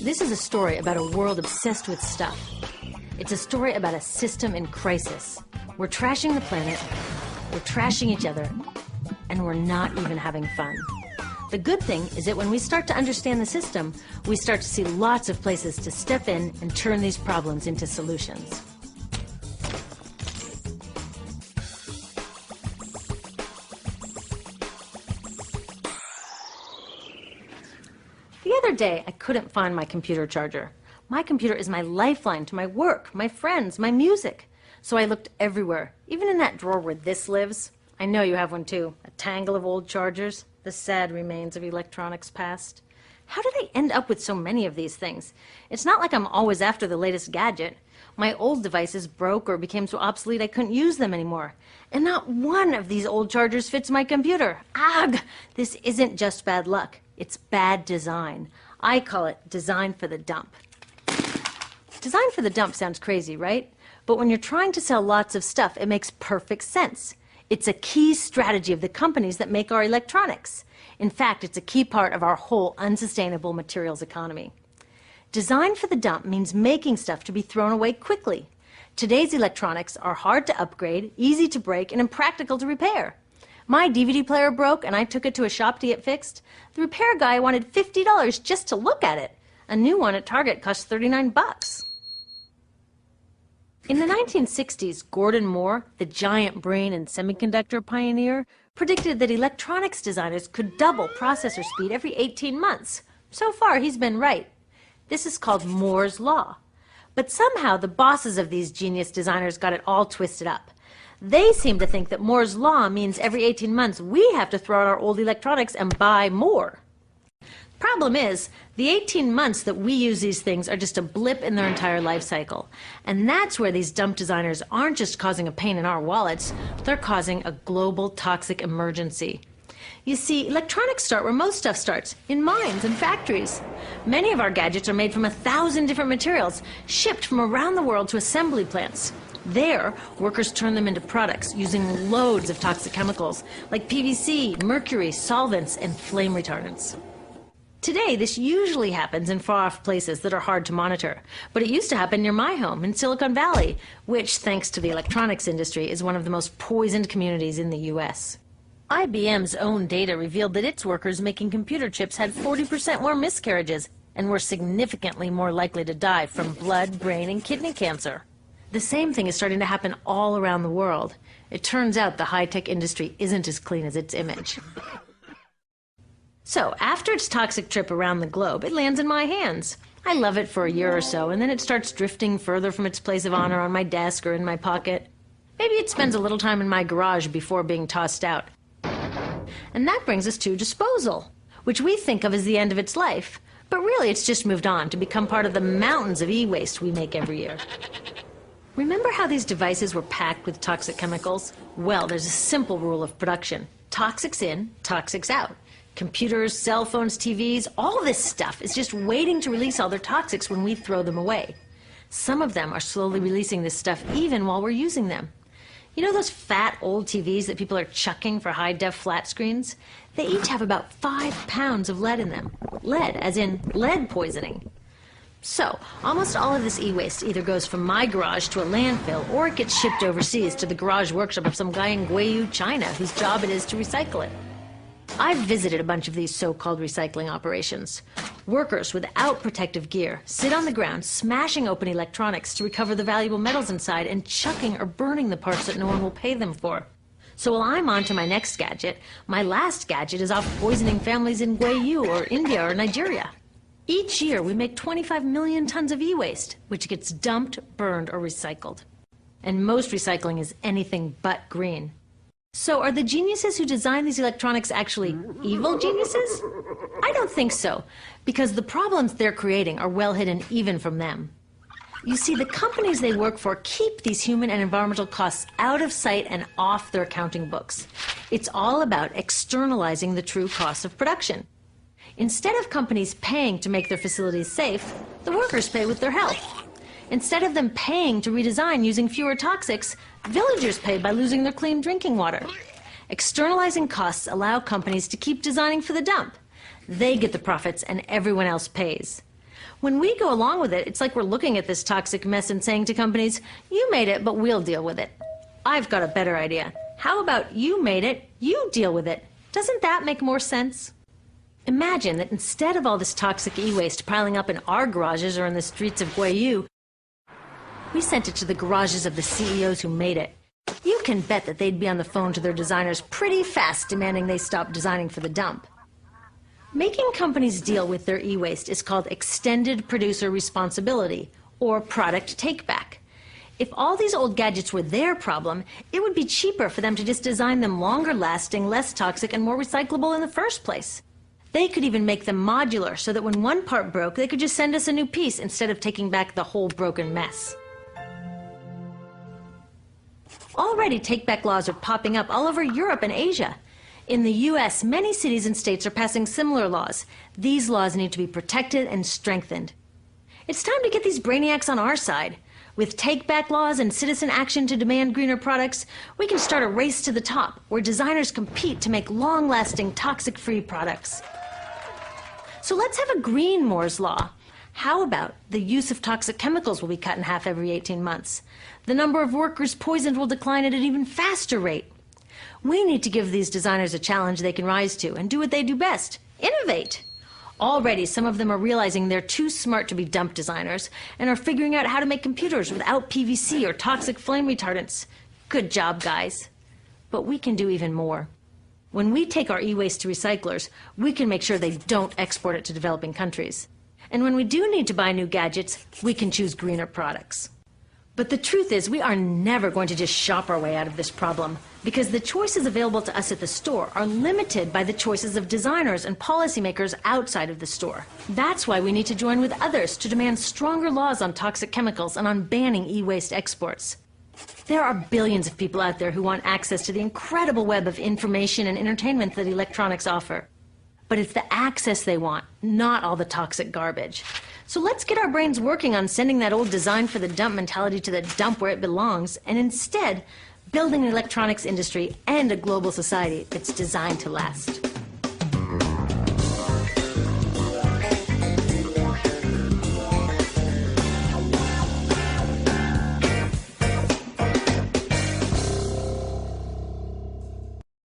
This is a story about a world obsessed with stuff. It's a story about a system in crisis. We're trashing the planet, we're trashing each other, and we're not even having fun. The good thing is that when we start to understand the system, we start to see lots of places to step in and turn these problems into solutions. The other day, I couldn't find my computer charger. My computer is my lifeline to my work, my friends, my music. So I looked everywhere, even in that drawer where this lives. I know you have one too, a tangle of old chargers, the sad remains of electronics past. How did I end up with so many of these things? It's not like I'm always after the latest gadget. My old devices broke or became so obsolete I couldn't use them anymore. And not one of these old chargers fits my computer. Ugh! This isn't just bad luck. It's bad design. I call it design for the dump. Design for the dump sounds crazy, right? But when you're trying to sell lots of stuff, it makes perfect sense. It's a key strategy of the companies that make our electronics. In fact, it's a key part of our whole unsustainable materials economy. Design for the dump means making stuff to be thrown away quickly. Today's electronics are hard to upgrade, easy to break, and impractical to repair. My DVD player broke and I took it to a shop to get fixed. The repair guy wanted $50 just to look at it. A new one at Target cost $39. In the 1960s, Gordon Moore, the giant brain and semiconductor pioneer, predicted that electronics designers could double processor speed every 18 months. So far, he's been right. This is called Moore's Law. But somehow, the bosses of these genius designers got it all twisted up. They seem to think that Moore's Law means every 18 months we have to throw out our old electronics and buy more. Problem is, the 18 months that we use these things are just a blip in their entire life cycle. And that's where these dump designers aren't just causing a pain in our wallets, they're causing a global toxic emergency. You see, electronics start where most stuff starts, in mines and factories. Many of our gadgets are made from 1,000 different materials, shipped from around the world to assembly plants. There, workers turn them into products using loads of toxic chemicals like PVC, mercury, solvents, and flame retardants. Today, this usually happens in far-off places that are hard to monitor, but it used to happen near my home in Silicon Valley, which, thanks to the electronics industry, is one of the most poisoned communities in the U.S. IBM's own data revealed that its workers making computer chips had 40% more miscarriages and were significantly more likely to die from blood, brain, and kidney cancer. The same thing is starting to happen all around the world. It turns out the high-tech industry isn't as clean as its image. So, after its toxic trip around the globe, it lands in my hands. I love it for a year or so, and then it starts drifting further from its place of honor on my desk or in my pocket. Maybe it spends a little time in my garage before being tossed out. And that brings us to disposal, which we think of as the end of its life. But really, it's just moved on to become part of the mountains of e-waste we make every year. Remember how these devices were packed with toxic chemicals? Well, there's a simple rule of production. Toxics in, toxics out. Computers, cell phones, TVs, all this stuff is just waiting to release all their toxics when we throw them away. Some of them are slowly releasing this stuff even while we're using them. You know those fat old TVs that people are chucking for high-def flat screens? They each have about 5 pounds of lead in them. Lead, as in lead poisoning. So, almost all of this e-waste either goes from my garage to a landfill, or it gets shipped overseas to the garage workshop of some guy in Guiyu, China, whose job it is to recycle it. I've visited a bunch of these so-called recycling operations. Workers without protective gear sit on the ground smashing open electronics to recover the valuable metals inside and chucking or burning the parts that no one will pay them for. So while I'm on to my next gadget, my last gadget is off poisoning families in Guiyu or India or Nigeria. Each year we make 25 million tons of e-waste, which gets dumped, burned, or recycled. And most recycling is anything but green. So are the geniuses who design these electronics actually evil geniuses? I don't think so, because the problems they're creating are well hidden even from them. You see, the companies they work for keep these human and environmental costs out of sight and off their accounting books. It's all about externalizing the true costs of production. Instead of companies paying to make their facilities safe, the workers pay with their health. Instead of them paying to redesign using fewer toxics, villagers pay by losing their clean drinking water. Externalizing costs allow companies to keep designing for the dump. They get the profits and everyone else pays. When we go along with it, it's like we're looking at this toxic mess and saying to companies, you made it, but we'll deal with it. I've got a better idea. How about you made it, you deal with it? Doesn't that make more sense? Imagine that instead of all this toxic e-waste piling up in our garages or in the streets of Guayu, we sent it to the garages of the CEOs who made it. You can bet that they'd be on the phone to their designers pretty fast demanding they stop designing for the dump. Making companies deal with their e-waste is called extended producer responsibility, or product take-back. If all these old gadgets were their problem, it would be cheaper for them to just design them longer lasting, less toxic, and more recyclable in the first place. They could even make them modular so that when one part broke, they could just send us a new piece instead of taking back the whole broken mess. Already take-back laws are popping up all over Europe and Asia. In the US, many cities and states are passing similar laws. These laws need to be protected and strengthened. It's time to get these brainiacs on our side. With take-back laws and citizen action to demand greener products, we can start a race to the top where designers compete to make long-lasting, toxic-free products. So let's have a green Moore's Law. How about the use of toxic chemicals will be cut in half every 18 months? The number of workers poisoned will decline at an even faster rate. We need to give these designers a challenge they can rise to and do what they do best: innovate. Already, some of them are realizing they're too smart to be dump designers and are figuring out how to make computers without PVC or toxic flame retardants. Good job, guys. But we can do even more. When we take our e-waste to recyclers, we can make sure they don't export it to developing countries. And when we do need to buy new gadgets, we can choose greener products. But the truth is, we are never going to just shop our way out of this problem, because the choices available to us at the store are limited by the choices of designers and policymakers outside of the store. That's why we need to join with others to demand stronger laws on toxic chemicals and on banning e-waste exports. There are billions of people out there who want access to the incredible web of information and entertainment that electronics offer. But it's the access they want, not all the toxic garbage. So let's get our brains working on sending that old design for the dump mentality to the dump where it belongs, and instead building an electronics industry and a global society that's designed to last.